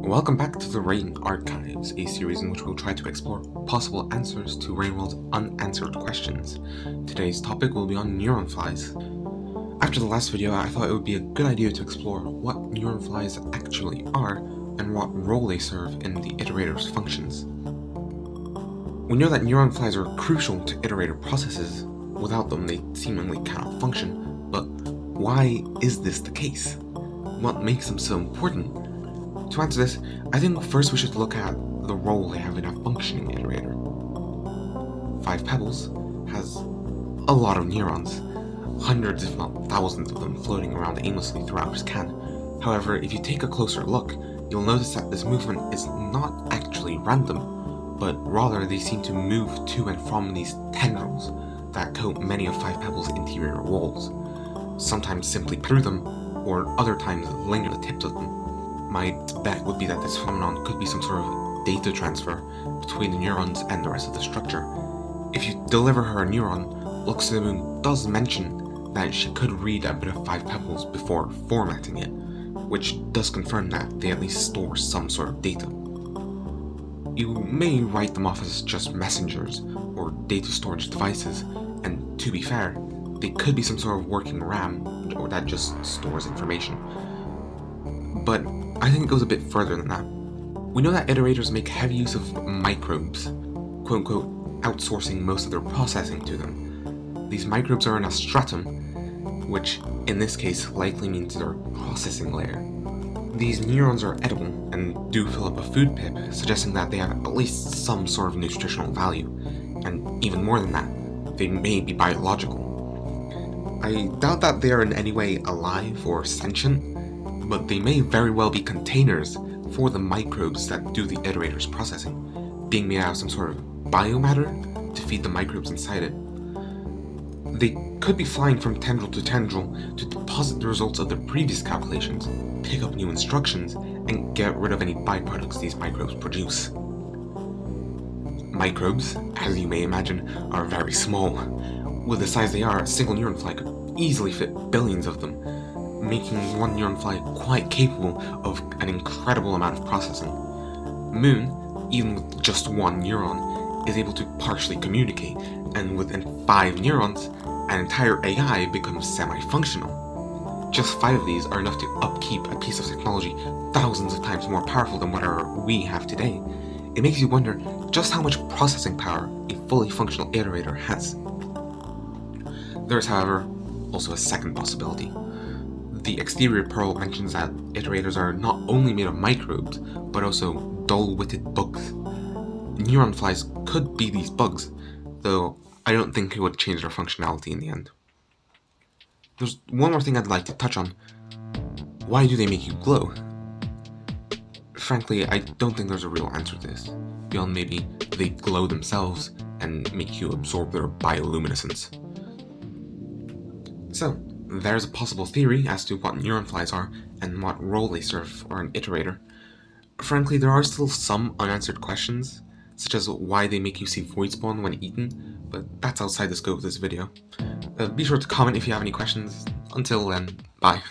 Welcome back to the Rain Archives, a series in which we'll try to explore possible answers to Rainworld's unanswered questions. Today's topic will be on neuron flies. After the last video, I thought it would be a good idea to explore what neuron flies actually are and what role they serve in the iterator's functions. We know that neuron flies are crucial to iterator processes. Without them, they seemingly cannot function, but why is this the case? What makes them so important? To answer this, I think first we should look at the role they have in a functioning iterator. 5 Pebbles has a lot of neurons, hundreds if not thousands of them floating around aimlessly throughout his can. However, if you take a closer look, you'll notice that this movement is not actually random, but rather they seem to move to and from these tendrils that coat many of 5 Pebbles' interior walls, sometimes simply through them, or other times linger the tips of them. My bet would be that this phenomenon could be some sort of data transfer between the neurons and the rest of the structure. If you deliver her a neuron, Looks to the Moon does mention that she could read a bit of 5 Pebbles before formatting it, which does confirm that they at least store some sort of data. You may write them off as just messengers or data storage devices, and to be fair, they could be some sort of working RAM or that just stores information. But I think it goes a bit further than that. We know that iterators make heavy use of microbes, quote-unquote, outsourcing most of their processing to them. These microbes are in a stratum, which in this case likely means their processing layer. These neurons are edible and do fill up a food pip, suggesting that they have at least some sort of nutritional value, and even more than that, they may be biological. I doubt that they are in any way alive or sentient, but they may very well be containers for the microbes that do the iterator's processing, being made out of some sort of biomatter to feed the microbes inside it. They could be flying from tendril to deposit the results of their previous calculations, pick up new instructions, and get rid of any byproducts these microbes produce. Microbes, as you may imagine, are very small. With the size they are, a single neuron fly could easily fit billions of them, making one neuron fly quite capable of an incredible amount of processing. Moon, even with just one neuron, is able to partially communicate, and within 5 neurons, an entire AI becomes semi-functional. Just 5 of these are enough to upkeep a piece of technology thousands of times more powerful than whatever we have today. It makes you wonder just how much processing power a fully functional iterator has. There is, however, also a second possibility. The exterior pearl mentions that iterators are not only made of microbes, but also dull-witted bugs. Neuron flies could be these bugs, though I don't think it would change their functionality in the end. There's one more thing I'd like to touch on. Why do they make you glow? Frankly, I don't think there's a real answer to this, beyond maybe they glow themselves and make you absorb their bioluminescence. So, there's a possible theory as to what neuron flies are and what role they serve for an iterator. Frankly, there are still some unanswered questions, such as why they make you see void spawn when eaten, but that's outside the scope of this video. Be sure to comment if you have any questions. Until then, bye.